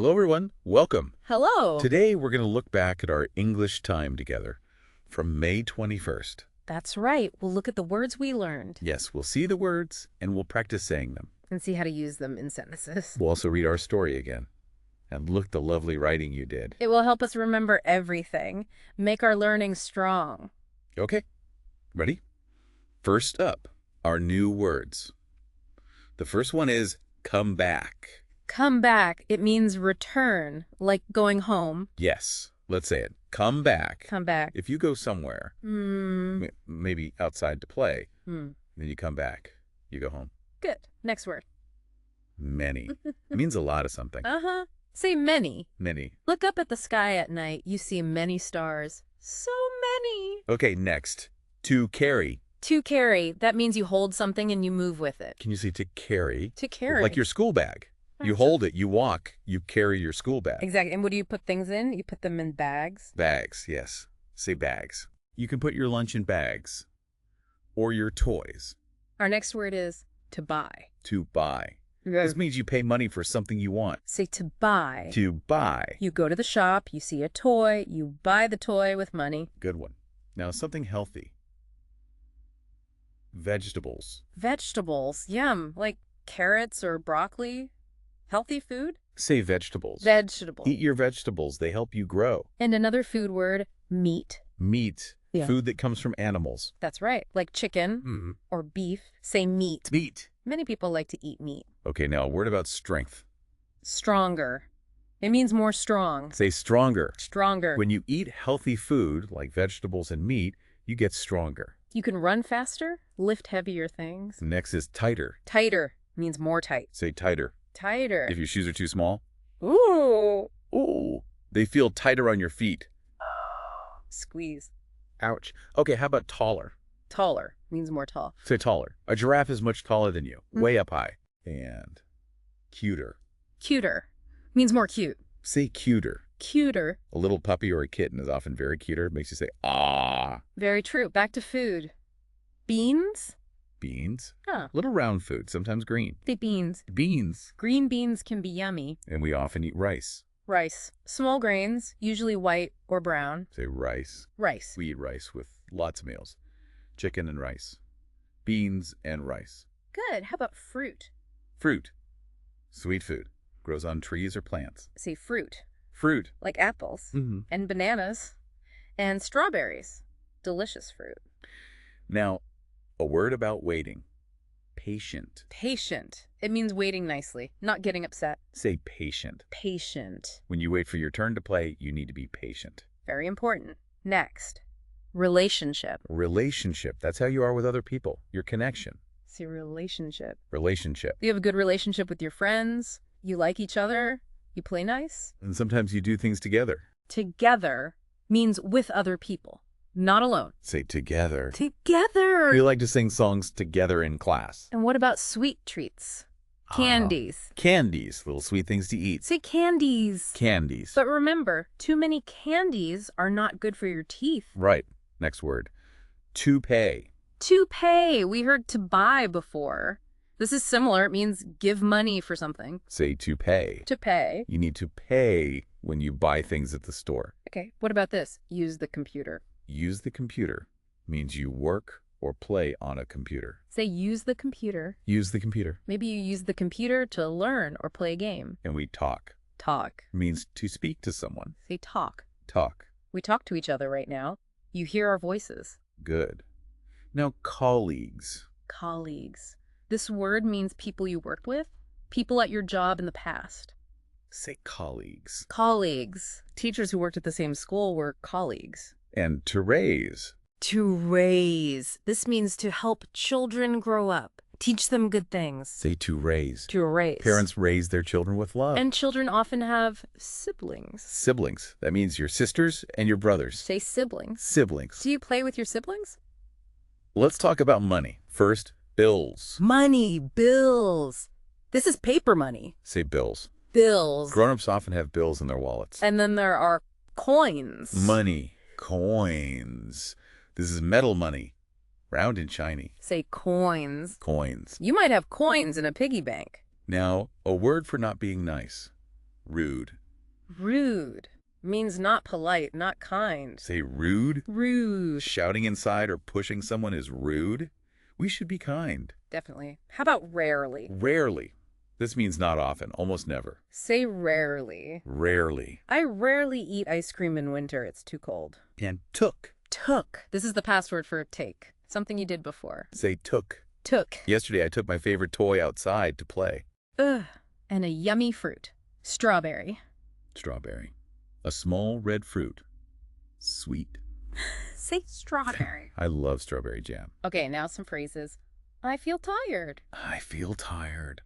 Hello, everyone. Welcome. Hello. Today, we're going to look back at our English time together from May 21st. That's right. We'll look at the words we learned. Yes, we'll see the words, and we'll practice saying them. And see how to use them in sentences. We'll also read our story again. And look at the lovely writing you did. It will help us remember everything, make our learning strong. Okay, ready? First up, our new words. The first one is come back. Come back. It means return, like going home. Yes, let's say it. Come back. Come back. If you go somewhere, maybe outside to play, then you come back. You go home. Good. Next word. Many. It means a lot of something. Uh-huh. Say many. Many. Look up at the sky at night. You see many stars. So many. Okay, next. To carry. To carry. That means you hold something and you move with it. Can you say to carry? To carry. Like your school bag. You hold it, you walk, you carry your school bag. Exactly. And what do you put things in? You put them in bags? Bags, yes. Say bags. You can put your lunch in bags. Or your toys. Our next word is to buy. To buy. This means you pay money for something you want. Say to buy. To buy. You go to the shop, you see a toy, you buy the toy with money. Good one. Now something healthy. Vegetables. Vegetables. Yum. Like carrots or broccoli. Healthy food? Say vegetables. Vegetables. Eat your vegetables. They help you grow. And another food word, meat. Meat. Yeah. Food that comes from animals. That's right. Like chicken or beef. Say meat. Meat. Many people like to eat meat. Okay, now a word about strength. Stronger. It means more strong. Say stronger. Stronger. When you eat healthy food, like vegetables and meat, you get stronger. You can run faster, lift heavier things. Next is tighter. Tighter means more tight. Say tighter. Tighter. If your shoes are too small. Ooh. Ooh. They feel tighter on your feet. Squeeze. Ouch. Okay, how about taller? Taller means more tall. Say taller. A giraffe is much taller than you. Way up high. And cuter. Cuter means more cute. Say cuter. Cuter. A little puppy or a kitten is often very cuter. It makes you say, ah. Very true. Back to food. Beans? Beans. Huh. Little round food, sometimes green. Say beans. Beans. Green beans can be yummy. And we often eat rice. Rice. Small grains, usually white or brown. Say rice. Rice. We eat rice with lots of meals. Chicken and rice. Beans and rice. Good. How about fruit? Fruit. Sweet food. Grows on trees or plants. Say fruit. Fruit. Like apples. And bananas. And strawberries. Delicious fruit. Now, a word about waiting. Patient. Patient. It means waiting nicely, not getting upset. Say patient. Patient. When you wait for your turn to play, you need to be patient. Very important. Next. Relationship. Relationship. That's how you are with other people. Your connection. See, relationship. Relationship. You have a good relationship with your friends. You like each other. You play nice. And sometimes you do things together. Together means with other people, not alone. Say together. Together. We like to sing songs together in class. And what about sweet treats? Candies. Candies. Little sweet things to eat. Say candies. Candies. But remember, too many candies are not good for your teeth. Right. Next word. To pay. To pay. We heard to buy before. This is similar. It means give money for something. Say to pay. To pay. You need to pay when you buy things at the store. Okay. What about this? Use the computer. Use the computer means you work or play on a computer. Say use the computer. Use the computer. Maybe you use the computer to learn or play a game. And we talk. Talk. Means to speak to someone. Say talk. Talk. We talk to each other right now. You hear our voices. Good. Now, colleagues. Colleagues. This word means people you worked with, people at your job in the past. Say colleagues. Colleagues. Teachers who worked at the same school were colleagues. And to raise. To raise. This means to help children grow up. Teach them good things. Say to raise. To raise. Parents raise their children with love. And children often have siblings. Siblings. That means your sisters and your brothers. Say siblings. Siblings. Do you play with your siblings? Let's talk about money. First, bills. Money. Bills. This is paper money. Say bills. Bills. Grown-ups often have bills in their wallets. And then there are coins. Money. Coins. This is metal money. Round and shiny. Say coins. Coins. You might have coins in a piggy bank. Now, a word for not being nice. rude. Rude means not polite, not kind. Say rude. Rude. Shouting inside or pushing someone is rude. We should be kind. Definitely. How about rarely? Rarely. This means not often, almost never. Say rarely. Rarely. I rarely eat ice cream in winter. It's too cold. And took. Took. This is the password for take. Something you did before. Say took. Took. Yesterday I took my favorite toy outside to play. Ugh. And a yummy fruit. Strawberry. Strawberry. A small red fruit. Sweet. Say strawberry. I love strawberry jam. Okay, now some phrases. I feel tired. I feel tired.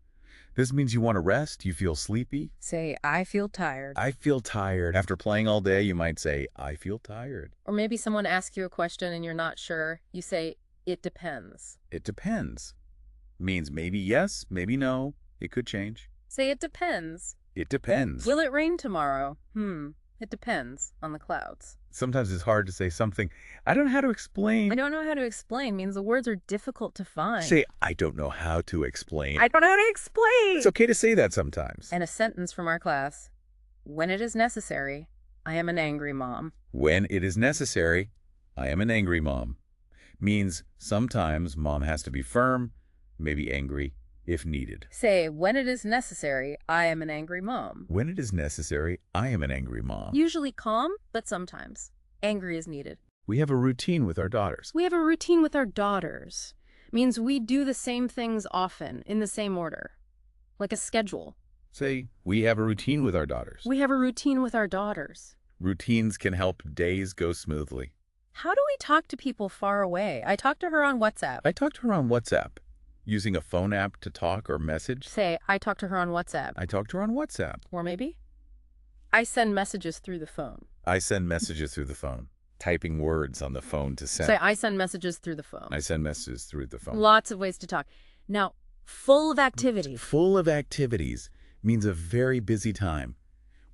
This means you want to rest, you feel sleepy. Say, I feel tired. I feel tired. After playing all day, you might say, I feel tired. Or maybe someone asks you a question and you're not sure. You say, it depends. It depends. Means maybe yes, maybe no. It could change. Say, it depends. It depends. Will it rain tomorrow? It depends on the clouds. Sometimes it's hard to say something. I don't know how to explain. I don't know how to explain means the words are difficult to find. Say, I don't know how to explain. I don't know how to explain. It's okay to say that sometimes. And a sentence from our class. When it is necessary, I am an angry mom. When it is necessary, I am an angry mom. Means sometimes mom has to be firm, maybe angry, if needed. Say, when it is necessary, I am an angry mom. When it is necessary, I am an angry mom. Usually calm, but sometimes angry is needed. We have a routine with our daughters. We have a routine with our daughters. Means we do the same things often, in the same order. Like a schedule. Say, we have a routine with our daughters. We have a routine with our daughters. Routines can help days go smoothly. How do we talk to people far away? I talk to her on WhatsApp. I talk to her on WhatsApp. Using a phone app to talk or message. Say, I talk to her on WhatsApp. I talk to her on WhatsApp. Or maybe, I send messages through the phone. I send messages through the phone. Typing words on the phone to send. Say, I send messages through the phone. I send messages through the phone. Lots of ways to talk. Now, full of activity. Full of activities means a very busy time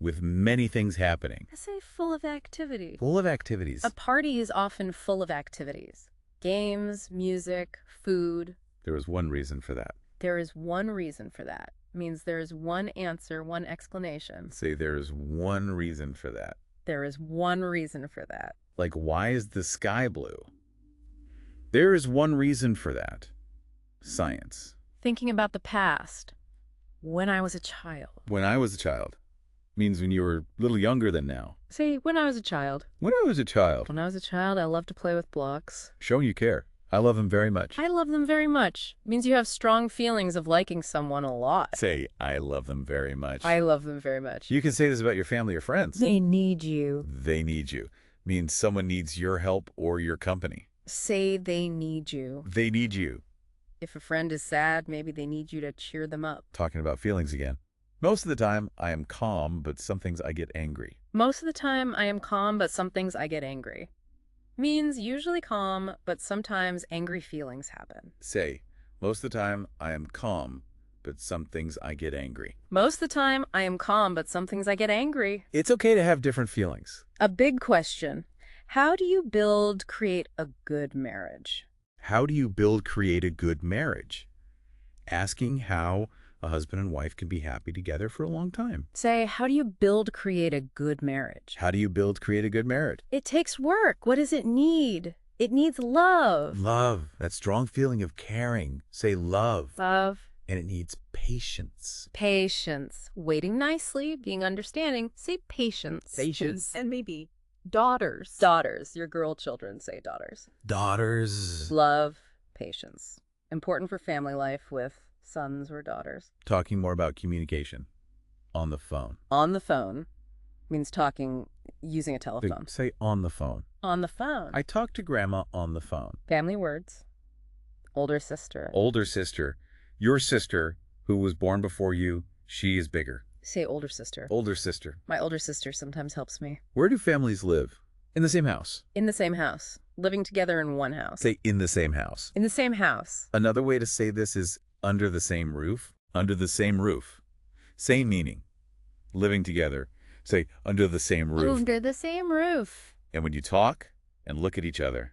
with many things happening. I say full of activity. Full of activities. A party is often full of activities. Games, music, food. There is one reason for that. There is one reason for that. Means there is one answer, one explanation. Say there is one reason for that. There is one reason for that. Like, why is the sky blue? There is one reason for that. Science. Thinking about the past. When I was a child. When I was a child. Means when you were a little younger than now. Say, when I was a child. When I was a child. When I was a child, I loved to play with blocks. Showing you care. I love them very much. I love them very much. Means you have strong feelings of liking someone a lot. Say, I love them very much. I love them very much. You can say this about your family or friends. They need you. They need you. Means someone needs your help or your company. Say they need you. They need you. If a friend is sad, maybe they need you to cheer them up. Talking about feelings again. Most of the time, I am calm, but some things I get angry. Most of the time, I am calm, but some things I get angry. Means usually calm, but sometimes angry feelings happen. Say, most of the time, I am calm, but some things I get angry. Most of the time, I am calm, but some things I get angry. It's okay to have different feelings. A big question. How do you create a good marriage? How do you create a good marriage? Asking how a husband and wife can be happy together for a long time. Say, how do you create a good marriage? How do you create a good marriage? It takes work. What does it need? It needs love. Love. That strong feeling of caring. Say love. Love. And it needs patience. Patience. Waiting nicely, being understanding. Say patience. Patience. And maybe daughters. Daughters. Your girl children say daughters. Daughters. Love, patience. Important for family life with sons or daughters. Talking more about communication. On the phone. On the phone means talking using a telephone. Say on the phone. On the phone. I talked to grandma on the phone. Family words. Older sister. Older sister. Your sister, who was born before you, she is bigger. Say older sister. Older sister. My older sister sometimes helps me. Where do families live? In the same house. In the same house. Living together in one house. Say in the same house. In the same house. Another way to say this is under the same roof. Under the same roof. Same meaning. Living together. Say under the same roof. Under the same roof. And when you talk and look at each other.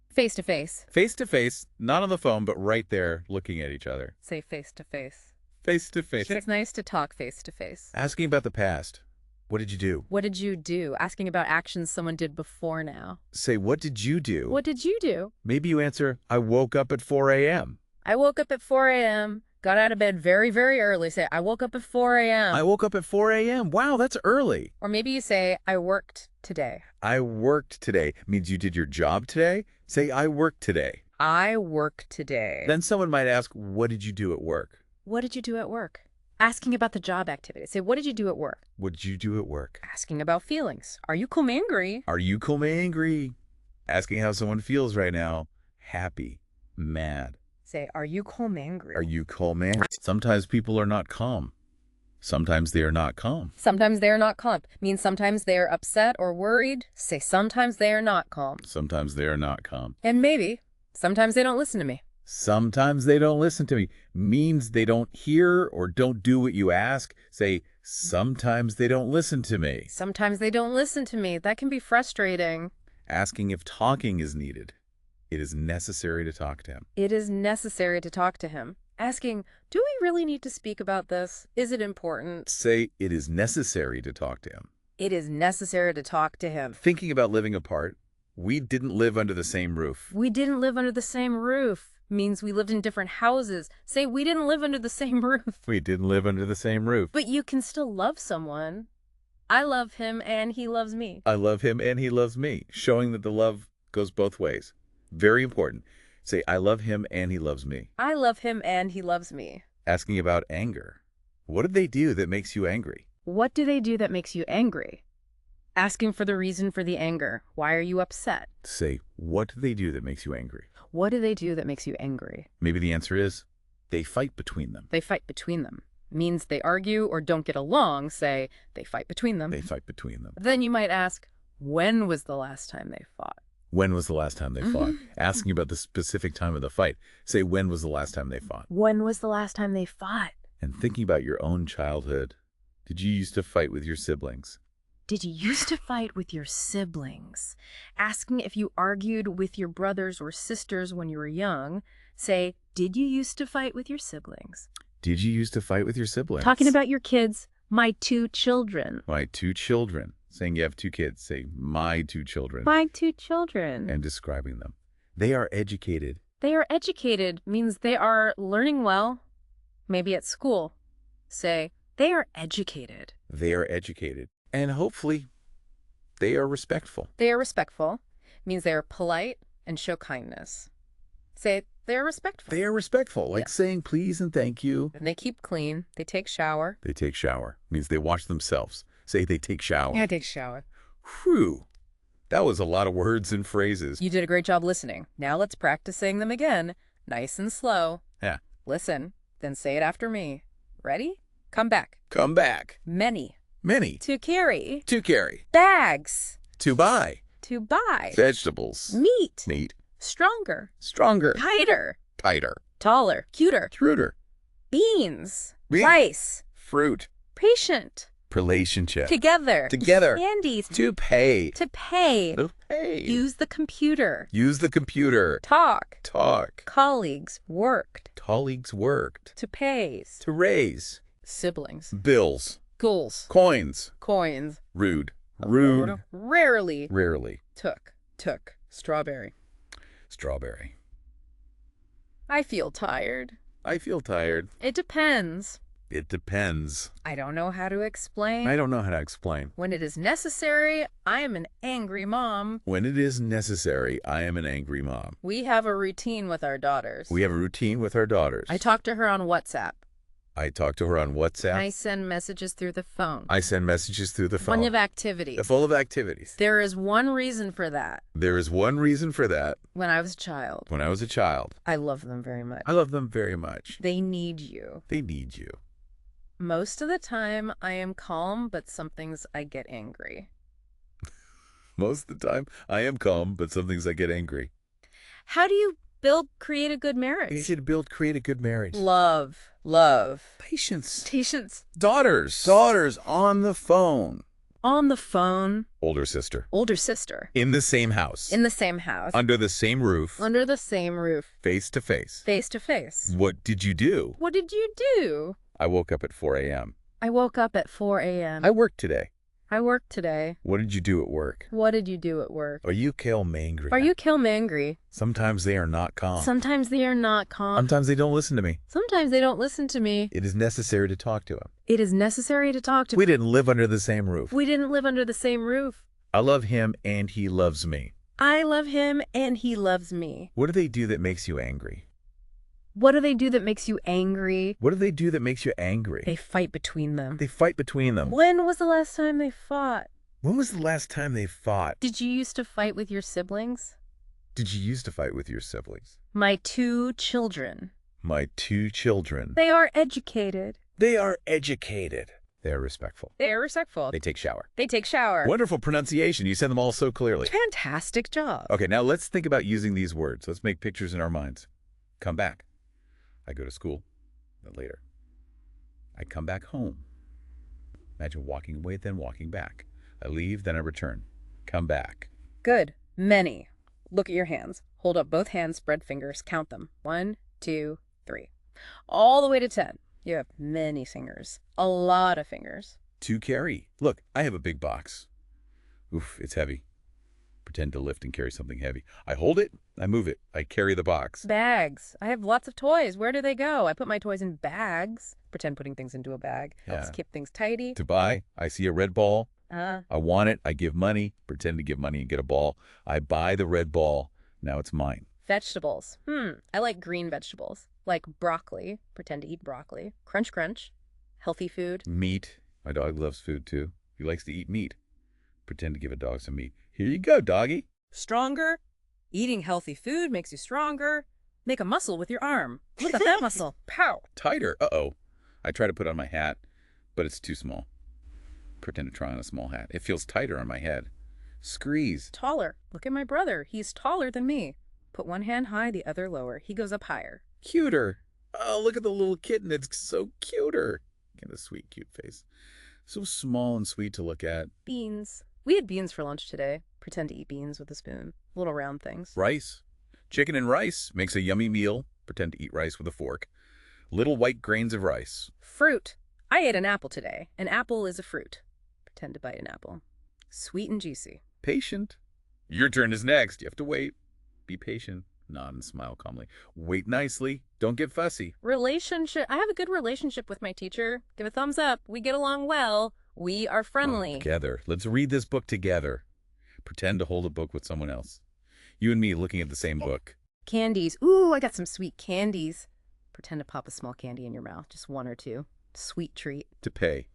Face to face. Face to face, not on the phone, but right there looking at each other. Say face to face. Face to face. It's nice to talk face to face. Asking about the past. What did you do? What did you do? Asking about actions someone did before now. Say, what did you do? What did you do? Maybe you answer, I woke up at 4 a.m. I woke up at 4 a.m., got out of bed very, very early. Say, I woke up at 4 a.m. I woke up at 4 a.m. Wow, that's early. Or maybe you say, I worked today. I worked today means you did your job today. Say, I worked today. I work today. Then someone might ask, what did you do at work? What did you do at work? Asking about the job activity. Say, what did you do at work? What did you do at work? Asking about feelings. Are you angry? Are you angry? Asking how someone feels right now. Happy, mad. Say, are you angry? Are you angry? Sometimes people are not calm. Sometimes they are not calm. Sometimes they are not calm. Means sometimes they are upset or worried. Say, sometimes they are not calm. Sometimes they are not calm. And maybe sometimes they don't listen to me. Sometimes they don't listen to me. Means they don't hear or don't do what you ask. Say, sometimes they don't listen to me. Sometimes they don't listen to me. That can be frustrating. Asking if talking is needed. It is necessary to talk to him. It is necessary to talk to him. Asking, do we really need to speak about this? Is it important? Say, it is necessary to talk to him. It is necessary to talk to him. Thinking about living apart. We didn't live under the same roof. We didn't live under the same roof. Means we lived in different houses. Say, we didn't live under the same roof. We didn't live under the same roof. But you can still love someone. I love him and he loves me. I love him and he loves me. Showing that the love goes both ways. Very important. Say, I love him and he loves me. I love him and he loves me. Asking about anger. What did they do that makes you angry? What do they do that makes you angry? Asking for the reason for the anger. Why are you upset? Say, what do they do that makes you angry? What do they do that makes you angry? Maybe the answer is, they fight between them. They fight between them. Means they argue or don't get along. Say, they fight between them. They fight between them. Then you might ask, when was the last time they fought? When was the last time they fought? Asking about the specific time of the fight. Say, when was the last time they fought? When was the last time they fought? And thinking about your own childhood. Did you used to fight with your siblings? Did you used to fight with your siblings? Asking if you argued with your brothers or sisters when you were young. Say, did you used to fight with your siblings? Did you used to fight with your siblings? Talking about your kids, my 2 children. My 2 children. Saying you have 2 kids. Say, my 2 children. My 2 children. And describing them. They are educated. They are educated means they are learning well, maybe at school. Say, they are educated. They are educated. And hopefully, they are respectful. They are respectful means they are polite and show kindness. Say, they are respectful. They are respectful, like saying please and thank you. And they keep clean. They take shower. They take shower. Means they wash themselves. Say they take shower. Yeah, take shower. Whew. That was a lot of words and phrases. You did a great job listening. Now let's practice saying them again. Nice and slow. Yeah. Listen, then say it after me. Ready? Come back. Come back. Many. Many. To carry. To carry. Bags. To buy. To buy. Vegetables. Meat. Meat. Stronger. Stronger. Tighter. Tighter. Taller. Cuter. Cuter. Beans. Beans. Rice. Fruit. Patient. Relationship. Together. Together. Candies. To pay. To pay. To pay. Use the computer. Use the computer. Talk. Talk. Colleagues. Worked. Colleagues worked. To pays. To raise. Siblings. Bills. Goals. Coins. Coins. Rude. Rude. Rarely. Rarely. Took. Strawberry. Strawberry. I feel tired. I feel tired. It depends. It depends. I don't know how to explain. I don't know how to explain. When it is necessary, I am an angry mom. When it is necessary, I am an angry mom. We have a routine with our daughters. We have a routine with our daughters. I talk to her on WhatsApp. I talk to her on WhatsApp. I send messages through the phone. I send messages through the phone. Full of activities. Full of activities. There is one reason for that. There is one reason for that. When I was a child. When I was a child. I love them very much. I love them very much. They need you. They need you. Most of the time, I am calm, but some things I get angry. Most of the time, I am calm, but some things I get angry. How do you create a good marriage? Easy to create a good marriage. Love. Patience. Daughters on the phone. On the phone. Older sister. In the same house. Under the same roof. Face to face. Face to face. What did you do? I woke up at 4 a.m. I woke up at 4 a.m. I worked today. I worked today. What did you do at work? What did you do at work? Are you mangry? Are you mangry? Sometimes they are not calm. Sometimes they are not calm. Sometimes they don't listen to me. Sometimes they don't listen to me. It is necessary to talk to him. It is necessary to talk to We didn't live under the same roof. We didn't live under the same roof. I love him and he loves me. I love him and he loves me. What do they do that makes you angry? What do they do that makes you angry? What do they do that makes you angry? They fight between them. They fight between them. When was the last time they fought? When was the last time they fought? Did you used to fight with your siblings? Did you used to fight with your siblings? My 2 children. My 2 children. They are educated. They are educated. They are respectful. They are respectful. They take shower. They take shower. Wonderful pronunciation. You said them all so clearly. Fantastic job. Okay, now let's think about using these words. Let's make pictures in our minds. Come back. I go to school. Then later. I come back home. Imagine walking away, then walking back. I leave, then I return. Come back. Good. Many. Look at your hands. Hold up both hands, spread fingers, count them. 1, 2, 3. All the way to 10. You have many fingers. A lot of fingers. To carry. Look, I have a big box. Oof, it's heavy. Pretend to lift and carry something heavy. I hold it, I move it, I carry the box. Bags. I have lots of toys. Where do they go? I put my toys in bags. Pretend putting things into a bag. Helps keep things tidy. To buy, I see a red ball. I want it, I give money. Pretend to give money and get a ball. I buy the red ball. Now it's mine. Vegetables. I like green vegetables. Like broccoli. Pretend to eat broccoli. Crunch, crunch. Healthy food. Meat. My dog loves food too. He likes to eat meat. Pretend to give a dog some meat. Here you go, doggy. Stronger. Eating healthy food makes you stronger. Make a muscle with your arm. Look at that muscle. Pow. Tighter. Uh-oh. I try to put on my hat, but it's too small. Pretend to try on a small hat. It feels tighter on my head. Squeeze. Taller. Look at my brother. He's taller than me. Put one hand high, the other lower. He goes up higher. Cuter. Oh, look at the little kitten. It's so cuter. Get a sweet, cute face. So small and sweet to look at. Beans. We had beans for lunch today. Pretend to eat beans with a spoon. Little round things. Rice. Chicken and rice makes a yummy meal. Pretend to eat rice with a fork. Little white grains of rice. Fruit. I ate an apple today. An apple is a fruit. Pretend to bite an apple. Sweet and juicy. Patient. Your turn is next. You have to wait. Be patient. Nod and smile calmly. Wait nicely. Don't get fussy. Relationship. I have a good relationship with my teacher. Give a thumbs up. We get along well. We are friendly. Together. Let's read this book together. Pretend to hold a book with someone else. You and me looking at the same book. Candies. Ooh, I got some sweet candies. Pretend to pop a small candy in your mouth. Just 1 or 2. Sweet treat. To pay.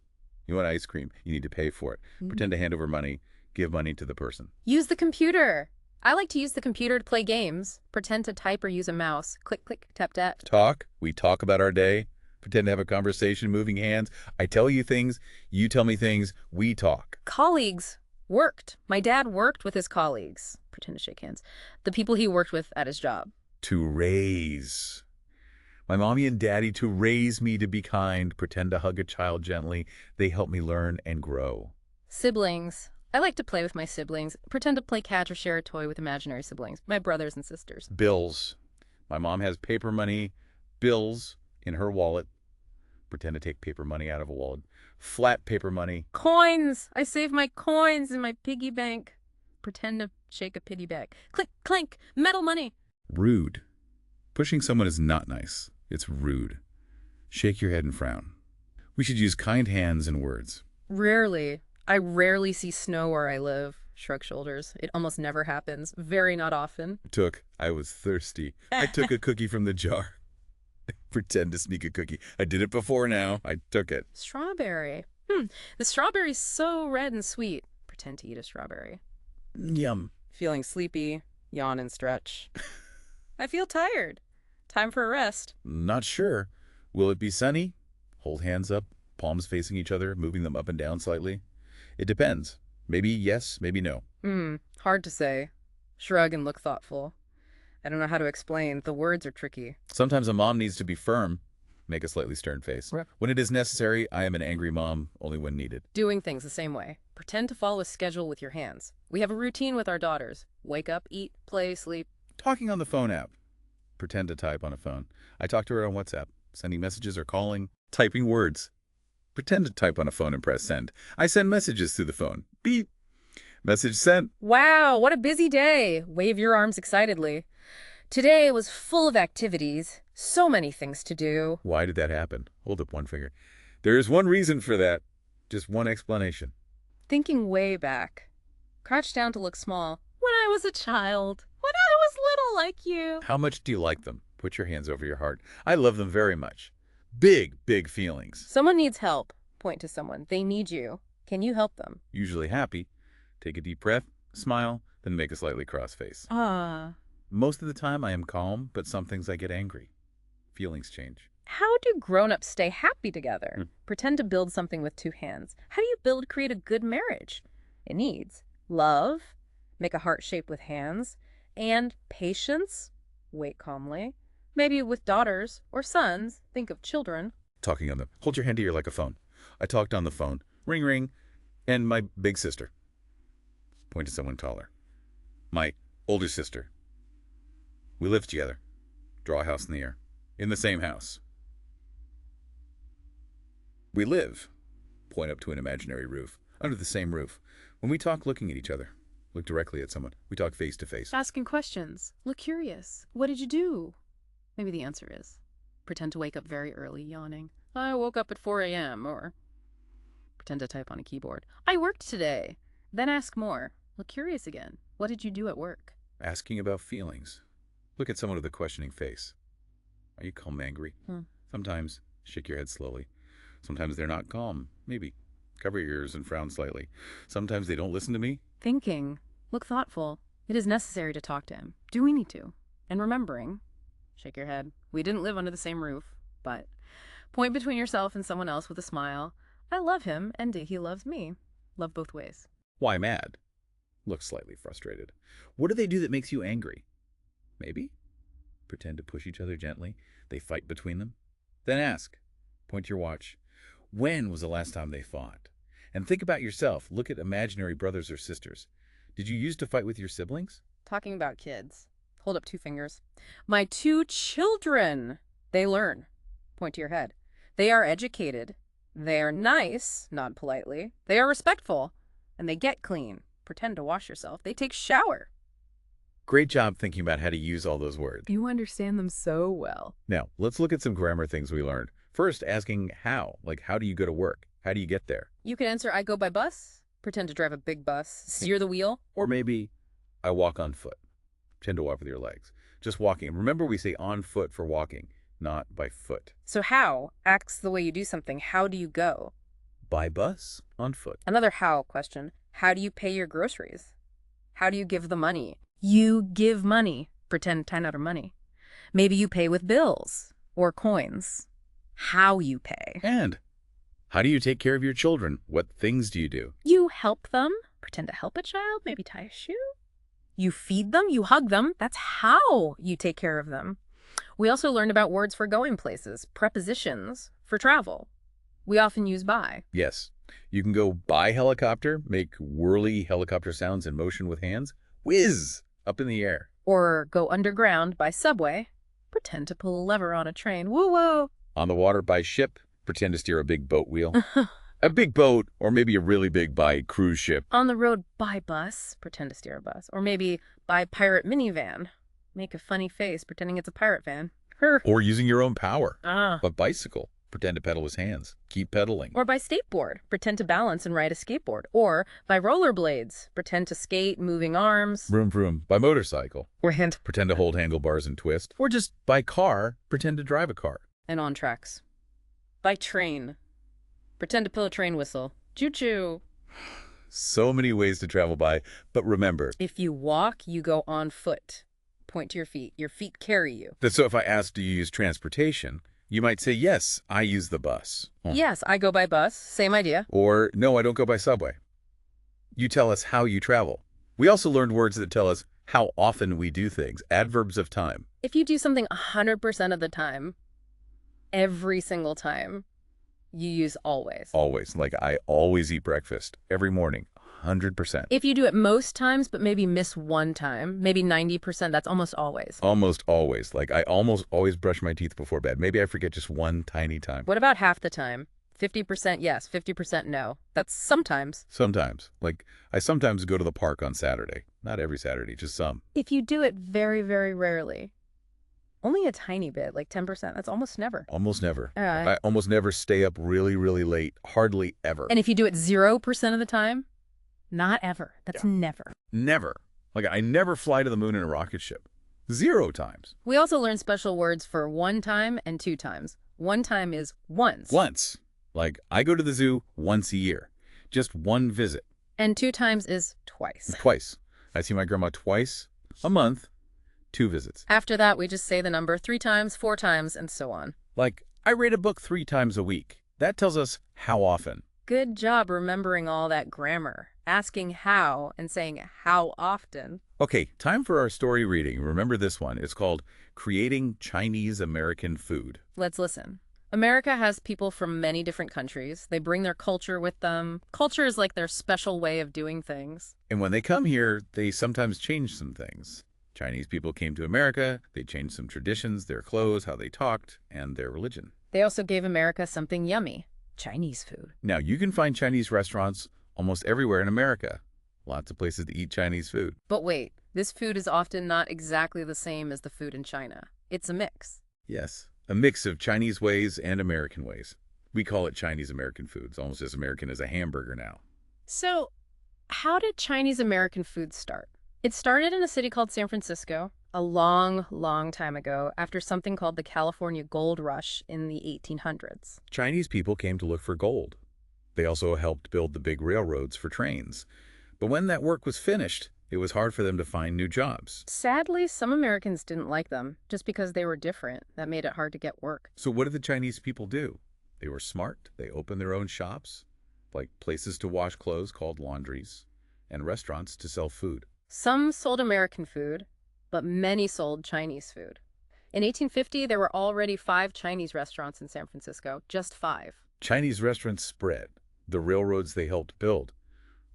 You want ice cream. You need to pay for it. Pretend to hand over money. Give money to the person. Use the computer. I like to use the computer to play games. Pretend to type or use a mouse. Click, click, tap, tap. Talk. We talk about our day. Pretend to have a conversation, moving hands. I tell you things. You tell me things. We talk. Colleagues. Worked. My dad worked with his colleagues. Pretend to shake hands. The people he worked with at his job. To raise. My mommy and daddy to raise me to be kind. Pretend to hug a child gently. They help me learn and grow. Siblings. I like to play with my siblings. Pretend to play catch or share a toy with imaginary siblings. My brothers and sisters. Bills. My mom has paper money, bills in her wallet. Pretend to take paper money out of a wallet. Flat paper money. Coins. I save my coins in my piggy bank. Pretend to shake a piggy bank. Click, clank. Metal money. Rude. Pushing someone is not nice. It's rude. Shake your head and frown. We should use kind hands and words. Rarely. I rarely see snow where I live. Shrug shoulders. It almost never happens. Very not often. I was thirsty. I took a cookie from the jar. Pretend to sneak a cookie. I did it before now. I took it. Strawberry. The strawberry's so red and sweet. Pretend to eat a strawberry. Yum. Feeling sleepy. Yawn and stretch. I feel tired. Time for a rest. Not sure. Will it be sunny? Hold hands up, palms facing each other, moving them up and down slightly. It depends. Maybe yes, maybe no. Hard to say. Shrug and look thoughtful. I don't know how to explain. The words are tricky. Sometimes a mom needs to be firm. Make a slightly stern face. Right. When it is necessary, I am an angry mom, only when needed. Doing things the same way. Pretend to follow a schedule with your hands. We have a routine with our daughters. Wake up, eat, play, sleep. Talking on the phone app. Pretend to type on a phone. I talk to her on WhatsApp, sending messages or calling. Typing words. Pretend to type on a phone and press send. I send messages through the phone. Beep. Message sent. Wow, what a busy day. Wave your arms excitedly. Today was full of activities. So many things to do. Why did that happen? Hold up one finger. There is one reason for that. Just one explanation. Thinking way back. Crouched down to look small. When I was a child. When I was little like you. How much do you like them? Put your hands over your heart. I love them very much. Big, big feelings. Someone needs help. Point to someone. They need you. Can you help them? Usually happy. Take a deep breath, smile, then make a slightly cross face. Most of the time I am calm, but some things I get angry. Feelings change. How do grown-ups stay happy together? Pretend to build something with two hands. How do you create a good marriage? It needs love, make a heart shape with hands, and patience, wait calmly. Maybe with daughters or sons, think of children. Talking on the, hold your hand here like a phone. I talked on the phone, ring ring, and my big sister. Point to someone taller. My older sister. We live together. Draw a house in the air. In the same house. We live. Point up to an imaginary roof. Under the same roof. When we talk looking at each other, look directly at someone. We talk face to face. Asking questions. Look curious. What did you do? Maybe the answer is pretend to wake up very early, yawning. I woke up at 4 a.m. Or pretend to type on a keyboard. I worked today. Then ask more. Look curious again. What did you do at work? Asking about feelings. Look at someone with a questioning face. Are you calm, angry? Sometimes shake your head slowly. Sometimes they're not calm. Maybe cover your ears and frown slightly. Sometimes they don't listen to me. Thinking. Look thoughtful. It is necessary to talk to him. Do we need to? And remembering. Shake your head. We didn't live under the same roof, but point between yourself and someone else with a smile. I love him, and he loves me. Love both ways. Why mad? Look slightly frustrated. What do they do that makes you angry? Maybe. Pretend to push each other gently. They fight between them. Then ask. Point to your watch. When was the last time they fought? And think about yourself. Look at imaginary brothers or sisters. Did you used to fight with your siblings? Talking about kids. Hold up 2 fingers. My 2 children. They learn. Point to your head. They are educated. They are nice, nod politely. They are respectful. And they get clean. Pretend to wash yourself. They take shower. Great job thinking about how to use all those words. You understand them so well. Now, let's look at some grammar things we learned. First, asking how. Like, how do you go to work? How do you get there? You can answer, I go by bus. Pretend to drive a big bus. Steer the wheel. Or maybe, I walk on foot. Pretend to walk with your legs. Just walking. Remember, we say on foot for walking, not by foot. So how acts the way you do something. How do you go? By bus, on foot. Another how question. How do you pay your groceries? How do you give the money? You give money. Pretend 10 out of money. Maybe you pay with bills or coins. How you pay. And how do you take care of your children? What things do you do? You help them. Pretend to help a child. Maybe tie a shoe. You feed them. You hug them. That's how you take care of them. We also learned about words for going places. Prepositions for travel. We often use by. Yes. You can go by helicopter, make whirly helicopter sounds in motion with hands. Whiz! Up in the air. Or go underground by subway. Pretend to pull a lever on a train. Woo-woo! On the water by ship. Pretend to steer a big boat wheel. A big boat, or maybe a really big by cruise ship. On the road by bus. Pretend to steer a bus. Or maybe by pirate minivan. Make a funny face pretending it's a pirate van. Or using your own power. A bicycle. Pretend to pedal with hands. Keep pedaling. Or by skateboard. Pretend to balance and ride a skateboard. Or by rollerblades. Pretend to skate, moving arms. Vroom vroom. By motorcycle. Or hint. Pretend to hold handlebars and twist. Or just by car. Pretend to drive a car. And on tracks. By train. Pretend to pull a train whistle. Choo-choo. So many ways to travel by, but remember. If you walk, you go on foot. Point to your feet. Your feet carry you. So if I ask, do you use transportation? You might say, yes, I use the bus. Yes, I go by bus. Same idea. Or, no, I don't go by subway. You tell us how you travel. We also learned words that tell us how often we do things. Adverbs of time. If you do something 100% of the time, every single time, you use always. Always. Like, I always eat breakfast every morning, 100%. If you do it most times, but maybe miss one time, maybe 90%, that's almost always. Almost always. Like, I almost always brush my teeth before bed. Maybe I forget just one tiny time. What about half the time? 50% yes, 50% no. That's sometimes. Sometimes. Like, I sometimes go to the park on Saturday. Not every Saturday, just some. If you do it very, very rarely, only a tiny bit, like 10%, that's almost never. Almost never. I almost never stay up really, really late. Hardly ever. And if you do it 0% of the time, not ever. That's never. Never. Like, I never fly to the moon in a rocket ship. 0 times. We also learned special words for 1 time and 2 times. 1 time is once. Once. Like, I go to the zoo once a year. Just 1 visit. And 2 times is twice. Twice. I see my grandma twice a month, 2 visits. After that, we just say the number 3 times, 4 times, and so on. Like, I read a book 3 times a week. That tells us how often. Good job remembering all that grammar. Asking how and saying how often. Okay, time for our story reading. Remember this one. It's called Creating Chinese American Food. Let's listen. America has people from many different countries. They bring their culture with them. Culture is like their special way of doing things. And when they come here, they sometimes change some things. Chinese people came to America. They changed some traditions, their clothes, how they talked, and their religion. They also gave America something yummy. Chinese food. Now, you can find Chinese restaurants almost everywhere in America. Lots of places to eat Chinese food. But wait, this food is often not exactly the same as the food in China. It's a mix. Yes, a mix of Chinese ways and American ways. We call it Chinese American food. It's almost as American as a hamburger now. So, how did Chinese American food start? It started in a city called San Francisco a long, long time ago after something called the California Gold Rush in the 1800s. Chinese people came to look for gold. They also helped build the big railroads for trains. But when that work was finished, it was hard for them to find new jobs. Sadly, some Americans didn't like them just because they were different. That made it hard to get work. So what did the Chinese people do? They were smart. They opened their own shops, like places to wash clothes called laundries, and restaurants to sell food. Some sold American food, but many sold Chinese food. In 1850, there were already 5 Chinese restaurants in San Francisco, just 5. Chinese restaurants spread. The railroads they helped build.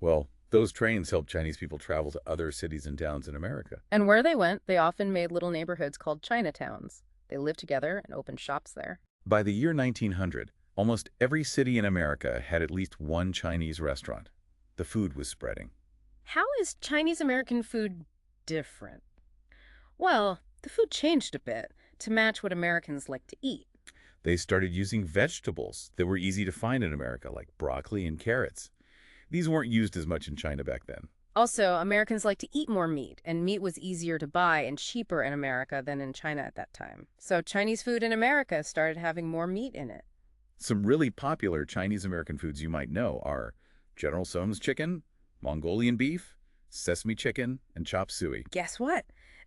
Well, those trains helped Chinese people travel to other cities and towns in America. And where they went, they often made little neighborhoods called Chinatowns. They lived together and opened shops there. By the year 1900, almost every city in America had at least one Chinese restaurant. The food was spreading. How is Chinese American food different? Well, the food changed a bit to match what Americans like to eat. They started using vegetables that were easy to find in America, like broccoli and carrots. These weren't used as much in China back then. Also, Americans like to eat more meat, and meat was easier to buy and cheaper in America than in China at that time. So Chinese food in America started having more meat in it. Some really popular Chinese American foods you might know are General Tso's chicken, Mongolian beef, sesame chicken, and chop suey. Guess what?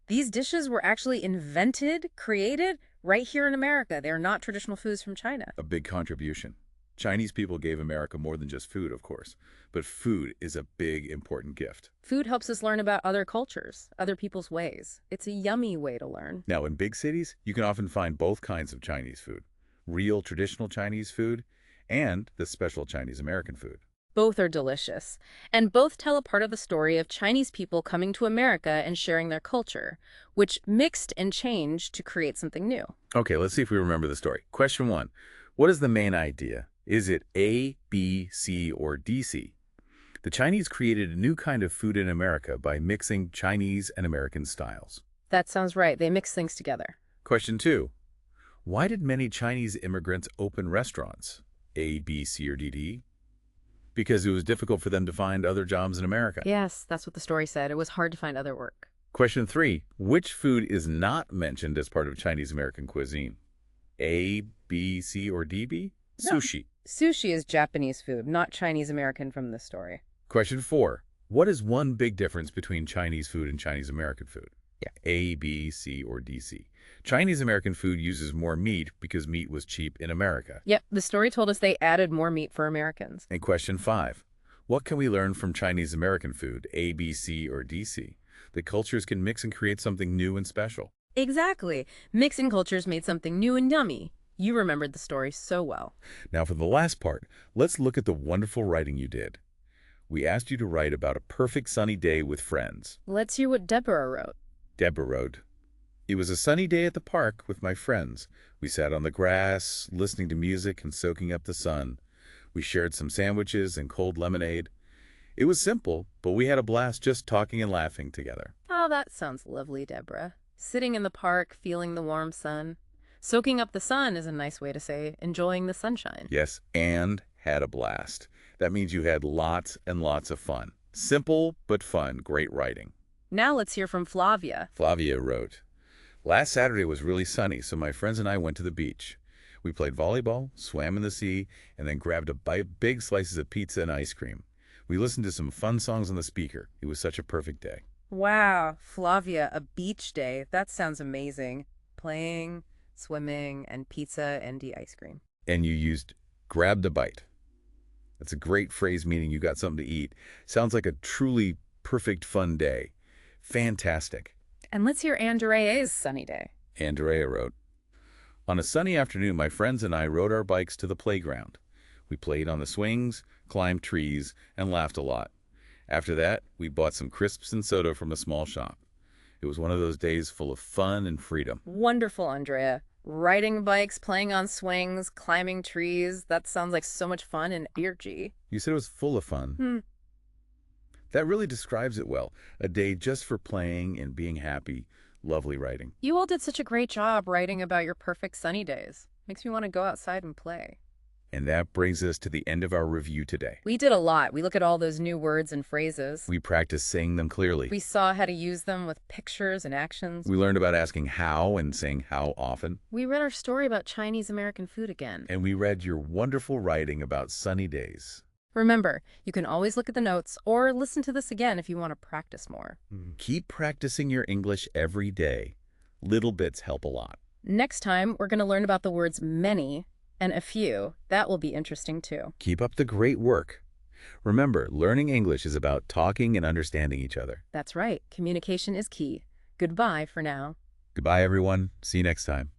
These dishes were actually invented, created, right here in America. They're not traditional foods from China. A big contribution. Chinese people gave America more than just food, of course, but food is a big, important gift. Food helps us learn about other cultures, other people's ways. It's a yummy way to learn. Now, in big cities, you can often find both kinds of Chinese food. Real traditional Chinese food and the special Chinese American food. Both are delicious, and both tell a part of the story of Chinese people coming to America and sharing their culture, which mixed and changed to create something new. Okay, let's see if we remember the story. Question 1. What is the main idea? Is it A, B, C, or DC? The Chinese created a new kind of food in America by mixing Chinese and American styles. That sounds right. They mix things together. Question 2. Why did many Chinese immigrants open restaurants? A, B, C, or D? Because it was difficult for them to find other jobs in America. Yes, that's what the story said. It was hard to find other work. Question 3. Which food is not mentioned as part of Chinese American cuisine? A, B, C, or D? No. Sushi. Sushi is Japanese food, not Chinese American from this story. Question 4. What is one big difference between Chinese food and Chinese American food? A, B, C, or DC. Chinese American food uses more meat because meat was cheap in America. Yep, the story told us they added more meat for Americans. And question 5. What can we learn from Chinese American food, A, B, C, or DC? The cultures can mix and create something new and special. Exactly. Mixing cultures made something new and yummy. You remembered the story so well. Now for the last part, let's look at the wonderful writing you did. We asked you to write about a perfect sunny day with friends. Let's hear what Deborah wrote. Deborah wrote, "It was a sunny day at the park with my friends. We sat on the grass, listening to music and soaking up the sun. We shared some sandwiches and cold lemonade. It was simple, but we had a blast just talking and laughing together." Oh, that sounds lovely, Deborah. Sitting in the park, feeling the warm sun. Soaking up the sun is a nice way to say enjoying the sunshine. Yes, and had a blast. That means you had lots and lots of fun. Simple but fun. Great writing. Now let's hear from Flavia. Flavia wrote, "Last Saturday was really sunny, so my friends and I went to the beach. We played volleyball, swam in the sea, and then grabbed big slices of pizza and ice cream. We listened to some fun songs on the speaker. It was such a perfect day." Wow, Flavia, a beach day. That sounds amazing. Playing, swimming, and pizza and the ice cream. And you used grabbed a bite. That's a great phrase meaning you got something to eat. Sounds like a truly perfect fun day. Fantastic. And let's hear Andrea's sunny day. Andrea wrote, "On a sunny afternoon, my friends and I rode our bikes to the playground. We played on the swings, climbed trees, and laughed a lot. After that, we bought some crisps and soda from a small shop. It was one of those days full of fun and freedom." Wonderful, Andrea. Riding bikes, playing on swings, climbing trees. That sounds like so much fun and energy. You said it was full of fun. That really describes it well. A day just for playing and being happy. Lovely writing. You all did such a great job writing about your perfect sunny days. Makes me want to go outside and play. And that brings us to the end of our review today. We did a lot. We look at all those new words and phrases. We practiced saying them clearly. We saw how to use them with pictures and actions. We learned about asking how and saying how often. We read our story about Chinese American food again. And we read your wonderful writing about sunny days. Remember, you can always look at the notes or listen to this again if you want to practice more. Keep practicing your English every day. Little bits help a lot. Next time, we're going to learn about the words many and a few. That will be interesting too. Keep up the great work. Remember, learning English is about talking and understanding each other. That's right. Communication is key. Goodbye for now. Goodbye, everyone. See you next time.